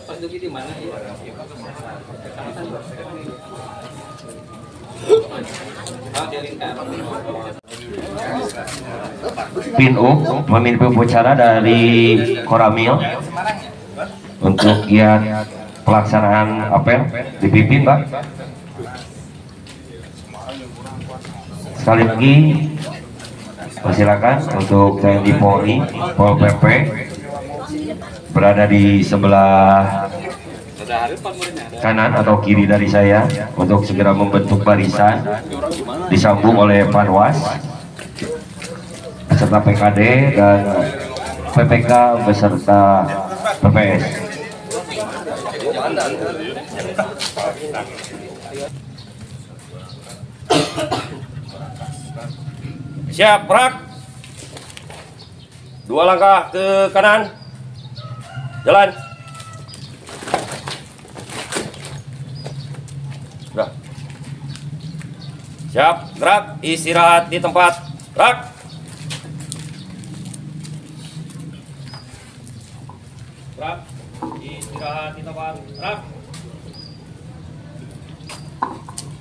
Pas Duki di mana ya? Pinu memimpin upacara dari Koramil untuk giat pelaksanaan apel dipimpin Pak. Sekali lagi persilakan untuk TNI Polri, Pol PP berada di sebelah kanan atau kiri dari saya untuk segera membentuk barisan, disambung oleh Panwas beserta PKD dan PPK beserta PPS. Siap, gerak. 2 langkah ke kanan. Jalan. Sudah. Siap, gerak. Istirahat di tempat. Gerak. Gerak. Istirahat di tempat. Gerak.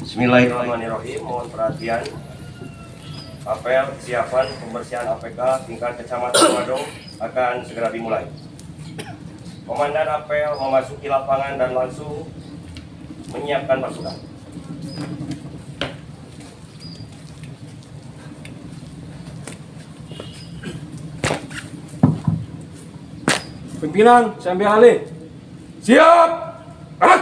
Bismillahirrahmanirrahim. Mohon perhatian. Apel kesiapan pembersihan APK tingkat Kecamatan Wadong akan segera dimulai. Komandan apel memasuki lapangan dan langsung menyiapkan pasukan. Pimpinan, saya ambil alih. Siap. Gerak.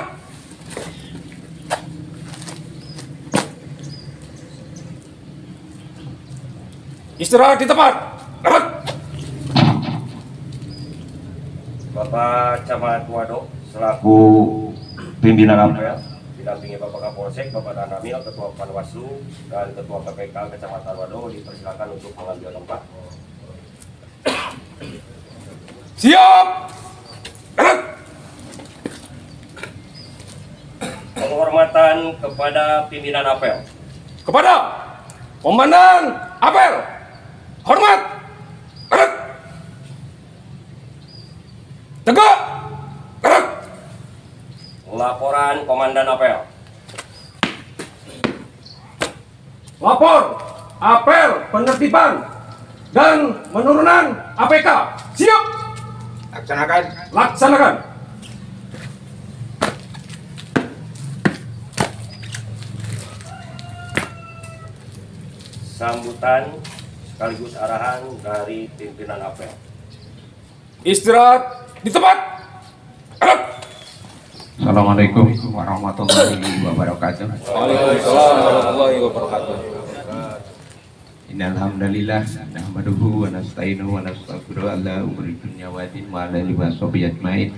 Istirahat di tempat. Gerak. Bapak Camat Wadok selaku pimpinan apel didampingi Bapak Kapolsek, Bapak Danramil, Ketua Panwaslu dan Ketua PPK Kecamatan Wadok dipersilakan untuk mengambil tempat. Siap. Gerak. Penghormatan kepada pimpinan apel. Kepada Komandan apel. Hormat. Gerak. Tegak. Gerak. Laporan Komandan apel. Lapor apel penertiban dan penurunan APK. Siap. Laksanakan. Laksanakan. Sambutan sekaligus arahan dari pimpinan apel. Istirahat di tempat. Gerak. Assalamualaikum warahmatullahi wabarakatuh. Waalaikumsalam warahmatullahi wabarakatuh. Innal hamdalillah nahmaduhu wa nasta'inuhu wa nastaghfiruh alla umridunya wa din wa ala alihi wa sahbihi ajmain.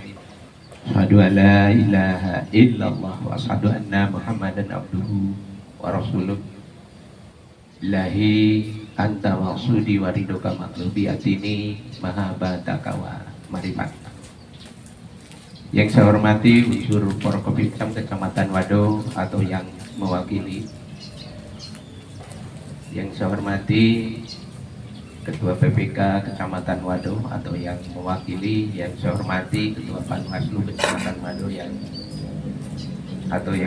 Asyhadu an la ilaha illallah wa asyhadu anna Muhammadan abduhu wa rasuluh. Ilahi anta maksudi wa ridhoka matlubi atini mahabbataka wa marifat. Yang saya hormati unsur Forkopimcam Kecamatan Wado atau yang mewakili. Yang saya hormati Ketua PPK Kecamatan Wado atau yang mewakili. Yang saya hormati Ketua Panwaslu Kecamatan Wado yang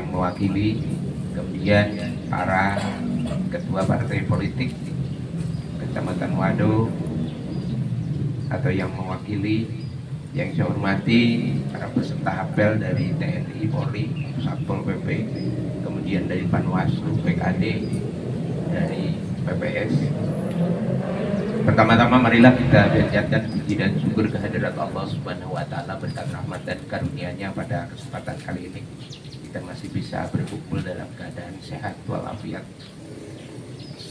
mewakili. Kemudian para ketua partai politik Kecamatan Wado atau yang mewakili. Yang saya hormati para peserta apel dari TNI, Polri, Satpol PP, kemudian dari Panwaslu, PKD, dari PPS. Pertama-tama marilah kita panjatkan puji dan syukur kehadirat Allah Subhanahu wa taala berkat rahmat dan karunia-Nya pada kesempatan kali ini kita masih bisa berkumpul dalam keadaan sehat walafiat.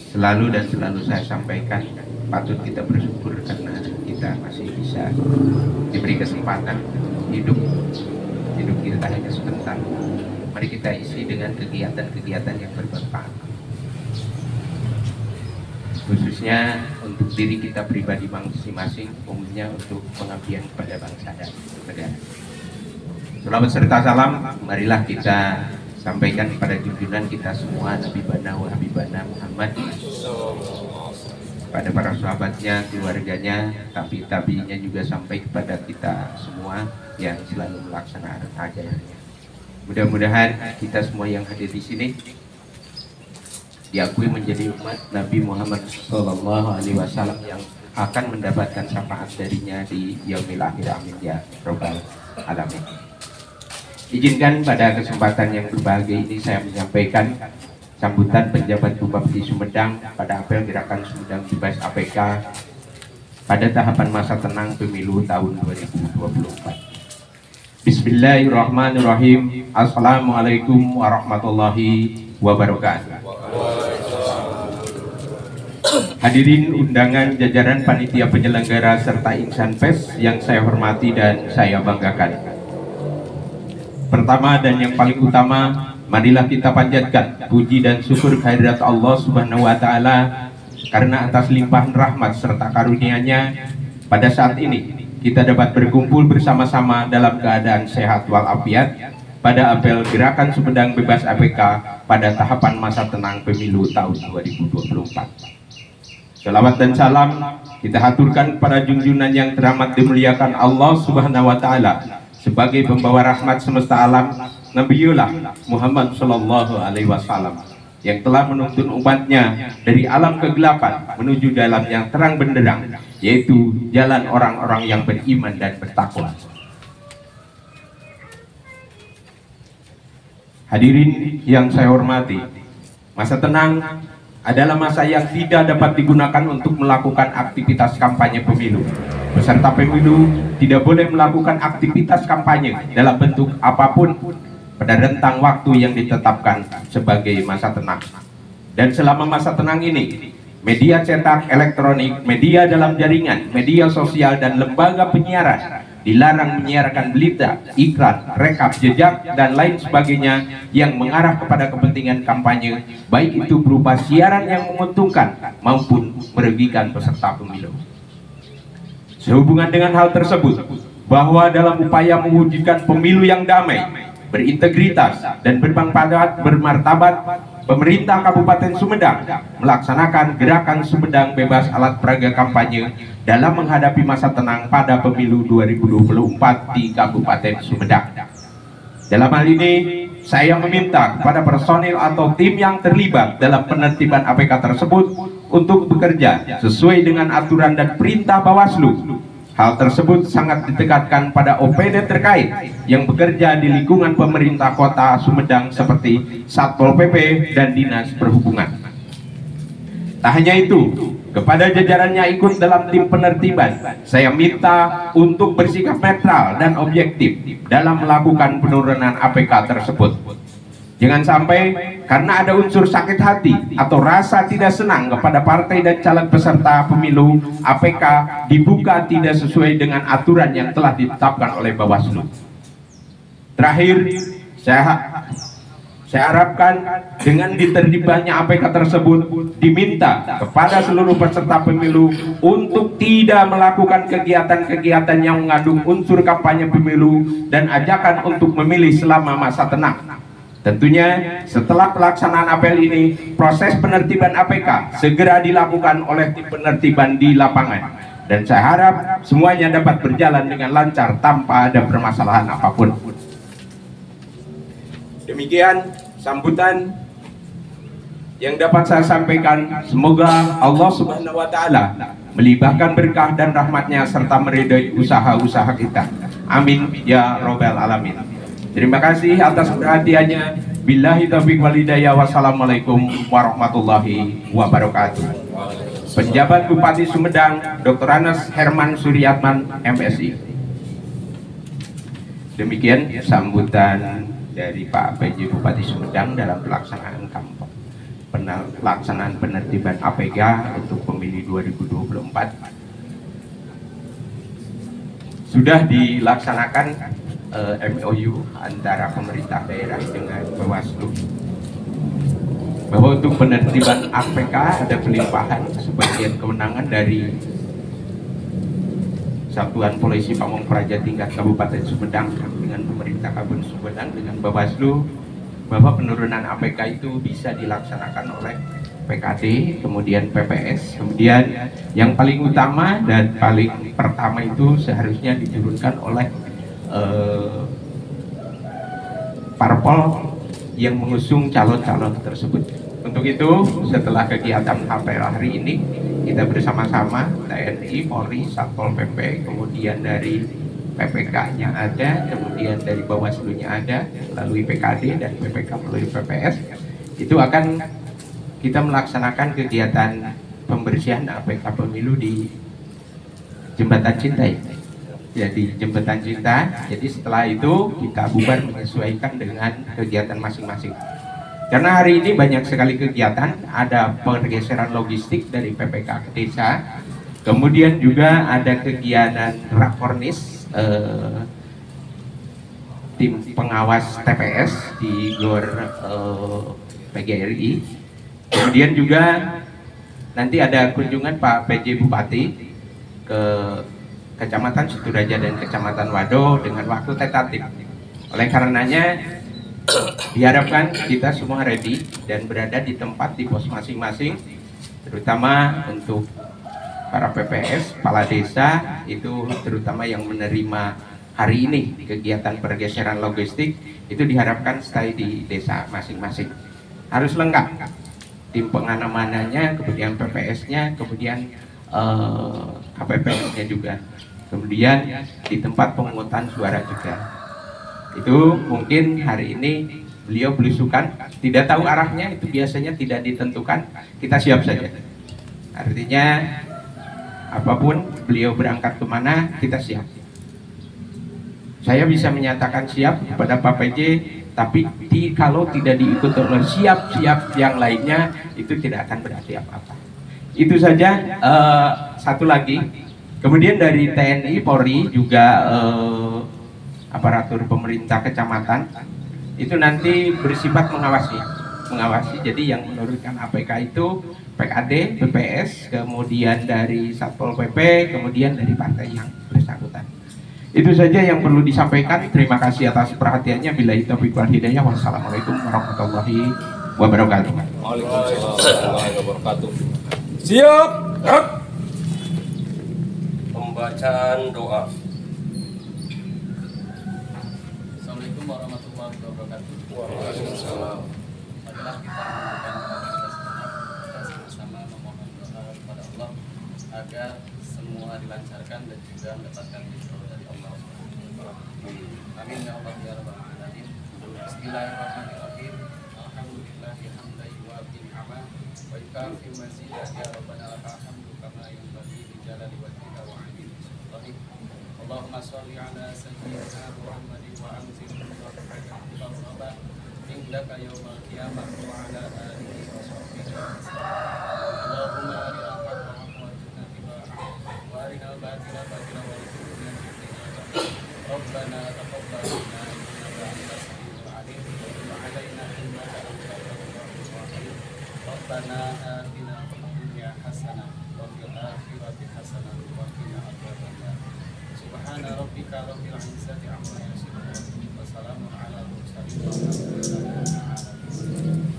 Selalu dan selalu saya sampaikan patut kita bersyukur karena kita masih bisa diberi kesempatan hidup kita hanya sebentar. Mari kita isi dengan kegiatan-kegiatan yang bermanfaat, khususnya untuk diri kita pribadi masing-masing, umumnya untuk pengabdian kepada bangsa dan negara. Selamat serta salam, marilah kita sampaikan kepada junjungan kita semua Nabi Bana wa Habibana Muhammad pada para sahabatnya, keluarganya, tapi tabinya juga sampai kepada kita semua yang selalu melaksanakan ajarannya. Mudah-mudahan kita semua yang hadir di sini diakui menjadi umat Nabi Muhammad SAW yang akan mendapatkan syafaat darinya di yaumil akhir. Amin ya robbal alamin. Izinkan pada kesempatan yang berbahagia ini saya menyampaikan sambutan penjabat Bupati Sumedang pada apel gerakan Sumedang Bebas APK pada tahapan masa tenang pemilu tahun 2024. Bismillahirrahmanirrahim. Assalamualaikum warahmatullahi wabarakatuh. Hadirin undangan jajaran panitia penyelenggara serta insan pers yang saya hormati dan saya banggakan. Pertama dan yang paling utama, marilah kita panjatkan puji dan syukur kehadirat Allah Subhanahu wa taala karena atas limpahan rahmat serta karunia-Nya pada saat ini kita dapat berkumpul bersama-sama dalam keadaan sehat walafiat pada apel gerakan Sumedang Bebas APK pada tahapan masa tenang pemilu tahun 2024. Selawat dan salam kita haturkan pada junjungan yang teramat dimuliakan Allah Subhanahu wa taala sebagai pembawa rahmat semesta alam, Nabiullah Muhammad sallallahu alaihi wasallam yang telah menuntun umatnya dari alam kegelapan menuju dalam yang terang benderang, yaitu jalan orang-orang yang beriman dan bertakwa. Hadirin yang saya hormati, masa tenang adalah masa yang tidak dapat digunakan untuk melakukan aktivitas kampanye pemilu. Peserta pemilu tidak boleh melakukan aktivitas kampanye dalam bentuk apapun pada rentang waktu yang ditetapkan sebagai masa tenang. Dan selama masa tenang ini, media cetak, elektronik, media dalam jaringan, media sosial, dan lembaga penyiaran dilarang menyiarkan berita, iklan, rekap jejak, dan lain sebagainya yang mengarah kepada kepentingan kampanye, baik itu berupa siaran yang menguntungkan maupun merugikan peserta pemilu. Sehubungan dengan hal tersebut, bahwa dalam upaya mewujudkan pemilu yang damai, berintegritas, dan bermartabat, pemerintah Kabupaten Sumedang melaksanakan gerakan Sumedang Bebas Alat Peraga Kampanye dalam menghadapi masa tenang pada pemilu 2024 di Kabupaten Sumedang. Dalam hal ini, saya meminta kepada personil atau tim yang terlibat dalam penertiban APK tersebut untuk bekerja sesuai dengan aturan dan perintah Bawaslu. Hal tersebut sangat ditekankan pada OPD terkait yang bekerja di lingkungan pemerintah kota Sumedang seperti Satpol PP dan Dinas Perhubungan. Tak hanya itu, kepada jajarannya ikut dalam tim penertiban, saya minta untuk bersikap netral dan objektif dalam melakukan penurunan APK tersebut. Jangan sampai karena ada unsur sakit hati atau rasa tidak senang kepada partai dan caleg peserta pemilu, APK dibuka tidak sesuai dengan aturan yang telah ditetapkan oleh Bawaslu. Terakhir, saya harapkan dengan ditertibkannya APK tersebut diminta kepada seluruh peserta pemilu untuk tidak melakukan kegiatan-kegiatan yang mengandung unsur kampanye pemilu dan ajakan untuk memilih selama masa tenang. Tentunya setelah pelaksanaan apel ini, proses penertiban APK segera dilakukan oleh tim penertiban di lapangan. Dan saya harap semuanya dapat berjalan dengan lancar tanpa ada permasalahan apapun. Demikian sambutan yang dapat saya sampaikan. Semoga Allah Subhanahu wa taala melimpahkan berkah dan rahmatnya serta meridai usaha-usaha kita. Amin ya robbal alamin. Terima kasih atas perhatiannya. Billahi taufiq wal hidayah. Wassalamualaikum warahmatullahi wabarakatuh. Penjabat Bupati Sumedang, Dr. Anas Herman Suryatman, MSI. Demikian sambutan dari Pak PJ Bupati Sumedang dalam pelaksanaan penertiban APK untuk pemilu 2024. Sudah dilaksanakan MOU antara pemerintah daerah dengan Bawaslu bahwa untuk penertiban APK ada pelimpahan sebagian kewenangan dari Satuan Polisi Pamong Praja tingkat Kabupaten Sumedang dengan pemerintah Kabupaten Sumedang dengan Bawaslu, bahwa penurunan APK itu bisa dilaksanakan oleh PKD, kemudian PPS, kemudian yang paling utama dan paling pertama itu seharusnya diturunkan oleh parpol yang mengusung calon-calon tersebut. Untuk itu, setelah kegiatan apel hari ini, kita bersama-sama TNI, Polri, Satpol PP, kemudian dari PPK-nya ada, kemudian dari Bawaslu-nya ada, melalui PKD dan PPK melalui PPS, itu akan kita melaksanakan kegiatan pembersihan APK pemilu di Jembatan Cinta. Jadi Jembatan Cinta. Jadi setelah itu kita bubar menyesuaikan dengan kegiatan masing-masing. Karena hari ini banyak sekali kegiatan, ada pergeseran logistik dari PPK ke desa, kemudian juga ada kegiatan rakornis tim pengawas TPS di GOR PGRI. Kemudian juga nanti ada kunjungan Pak PJ Bupati ke Kecamatan Situraja dan Kecamatan Wado dengan waktu tentatif. Oleh karenanya diharapkan kita semua ready dan berada di tempat di pos masing-masing, terutama untuk para PPS, kepala desa itu terutama yang menerima hari ini kegiatan pergeseran logistik itu diharapkan stay di desa masing-masing. Harus lengkap. Tim pengamanannya, kemudian PPS-nya, kemudian KPPS-nya juga, kemudian di tempat pemungutan suara juga. Itu mungkin hari ini beliau belusukan, tidak tahu arahnya, itu biasanya tidak ditentukan, kita siap saja. Artinya apapun beliau berangkat kemana, kita siap. Saya bisa menyatakan siap kepada Pak PJ, tapi kalau tidak diikuti oleh siap-siap yang lainnya, itu tidak akan berarti apa-apa. Itu saja. Satu lagi, kemudian dari TNI, Polri, juga aparatur pemerintah kecamatan, itu nanti bersifat mengawasi. Jadi yang menurunkan APK itu PKD, PPS, kemudian dari Satpol PP, kemudian dari partai yang bersangkutan. Itu saja yang perlu disampaikan. Terima kasih atas perhatiannya. Billahi taufiq wal hidayah. Wassalamualaikum warahmatullahi wabarakatuh. Waalaikumsalam warahmatullahi wabarakatuh. Siap. Pembacaan doa. Assalamualaikum warahmatullahi wabarakatuh. Waalaikumsalam. Marilah kita sama-sama memohon doa kepada Allah agar semua dilancarkan dan juga mendapatkan ridho dari Allah. Amin ya Allah ya rabbal alamin. Bismillahirrahmanirrahim. Alhamdulillahi hamdan yuwafi ni'amah wa yukafi mazidah ya rabbana lakal hamdu kama yanbaghi li jalali wajhika wa 'azimi sultanik. Allahumma shalli ala sayyidina Muhammadin wa anzil rahmatan indaka yaumal qiyamah wa ala alihi wa sahbihi Allahumma arina al-haqqa haqqan warzuqna ittiba'ah wa arina al-batila batilan warzuqna ijtinaba. Rabbana taqabbal minna innaka antas samiul 'alim wa 'alaina innaka antal tawwabur rahim. Rabbana atina fid dunya hasanah wa fil akhirati hasanah wa qina adzabannar. Subhana rabbika rabbil izzati amma yasifun wa salamun 'alal mursalin walhamdulillahi rabbil alamin.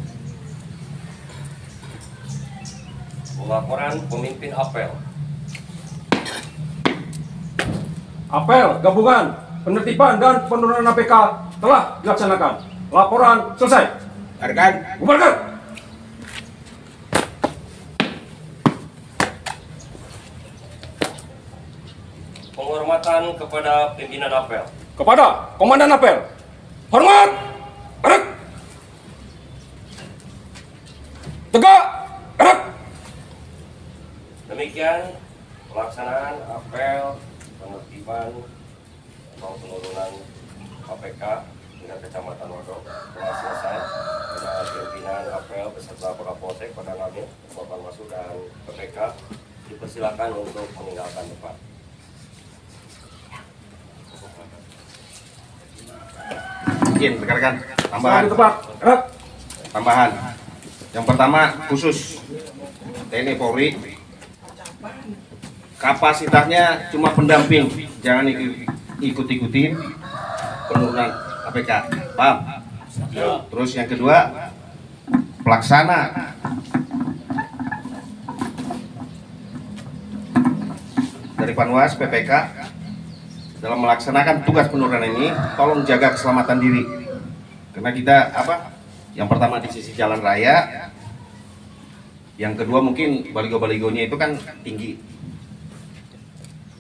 Laporan pemimpin apel. Apel gabungan penertiban dan penurunan APK telah dilaksanakan. Laporan selesai. Rekan, Bubarkan. Penghormatan kepada pimpinan apel. Kepada Komandan Apel, hormat, gerak, tegak, gerak. Demikian pelaksanaan apel penertiban atau penurunan APK tingkat Kecamatan Wado telah selesai. Pada pimpinan apel beserta para polsek, pada kami, Bapak Masuk dan PPK dipersilakan untuk meninggalkan tempat. Izin rekan-rekan, Selamat di tempat, gerak. tambahan. Yang pertama khusus TNI Polri, kapasitasnya cuma pendamping, jangan ikut-ikutin penurunan APK, paham? Terus yang kedua, pelaksana dari Panwas PPK dalam melaksanakan tugas penurunan ini, tolong jaga keselamatan diri. Karena kita yang pertama di sisi jalan raya, yang kedua mungkin baligo-baligonya itu kan tinggi.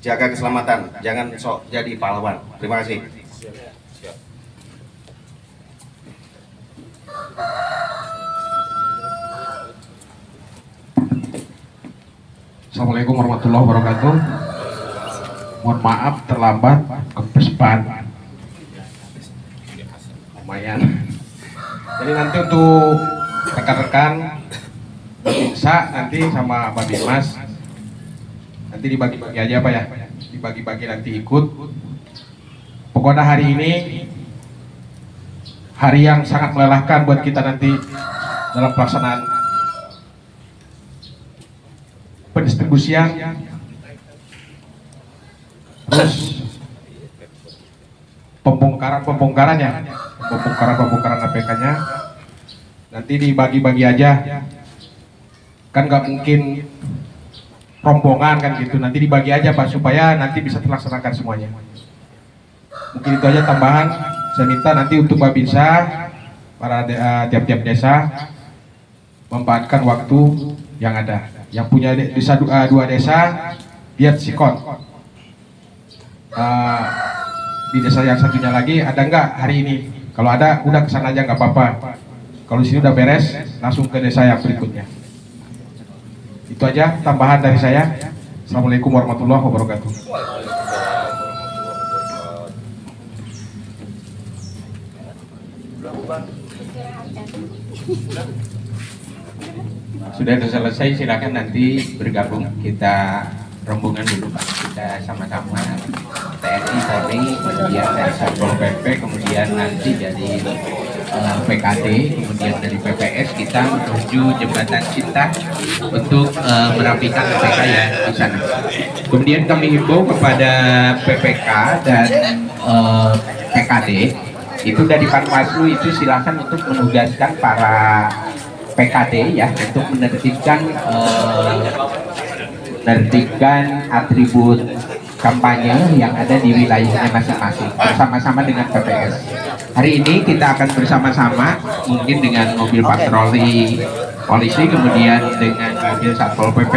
Jaga keselamatan, jangan sok jadi pahlawan. Terima kasih. Assalamualaikum warahmatullahi wabarakatuh. Mohon maaf terlambat, kepespan lumayan. Jadi nanti untuk rekan-rekan bisa nanti sama Pak Dimas nanti dibagi-bagi aja Pak ya, dibagi-bagi nanti ikut. Pokoknya hari ini hari yang sangat melelahkan buat kita nanti dalam pelaksanaan pendistribusian, terus pembongkaran APK-nya nanti dibagi-bagi aja, kan nggak mungkin rombongan kan gitu, nanti dibagi aja Pak supaya nanti bisa terlaksanakan semuanya. Mungkin itu aja tambahan. Saya minta nanti untuk Babinsa, para tiap-tiap desa memanfaatkan waktu yang ada. Yang punya desa 2 desa, lihat sikon. Di desa yang satunya lagi ada nggak hari ini? Kalau ada, udah kesana aja nggak apa-apa. Kalau di sini udah beres, langsung ke desa yang berikutnya. Itu aja tambahan dari saya. Assalamualaikum warahmatullahi wabarakatuh. Sudah selesai, silakan nanti bergabung. Kita rombongan dulu Pak, kita sama-sama TNI Polri, kemudian dari Satpol PP, kemudian nanti dari PKD, kemudian dari PPS kita menuju Jembatan Cinta untuk merapikan PPK ya di sana. Kemudian kami himbau kepada PPK dan PKD itu dari Panwaslu itu silakan untuk menugaskan para PKD ya untuk menertibkan atribut kampanye yang ada di wilayahnya masing-masing bersama-sama dengan PPS. Hari ini kita akan bersama-sama mungkin dengan mobil patroli polisi, kemudian dengan mobil Satpol PP,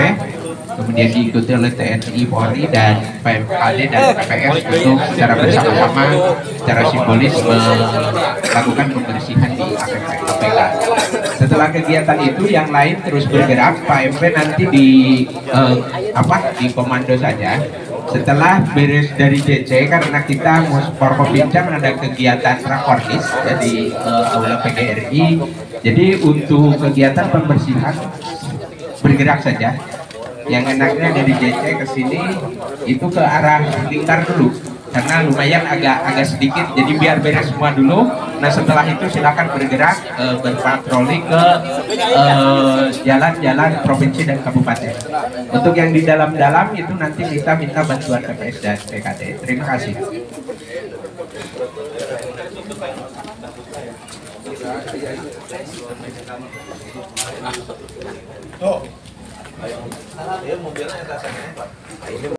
kemudian diikuti oleh TNI Polri dan PMKD dan PPS untuk secara bersama-sama secara simbolis melakukan pembersihan di APK. Setelah kegiatan itu yang lain terus bergerak, Pak MP nanti di komando saja. Setelah beres dari DC, karena kita Forkopimda ada kegiatan rakornis jadi aula PGRI, jadi untuk kegiatan pembersihan bergerak saja. Yang enaknya dari DC ke sini itu ke arah lingkar dulu, karena lumayan agak sedikit, jadi biar beres semua dulu. Nah setelah itu silakan bergerak berpatroli ke jalan-jalan provinsi dan kabupaten. Untuk yang di dalam-dalam itu nanti kita minta bantuan PPS dan PKD. Terima kasih. Ayo mobilnya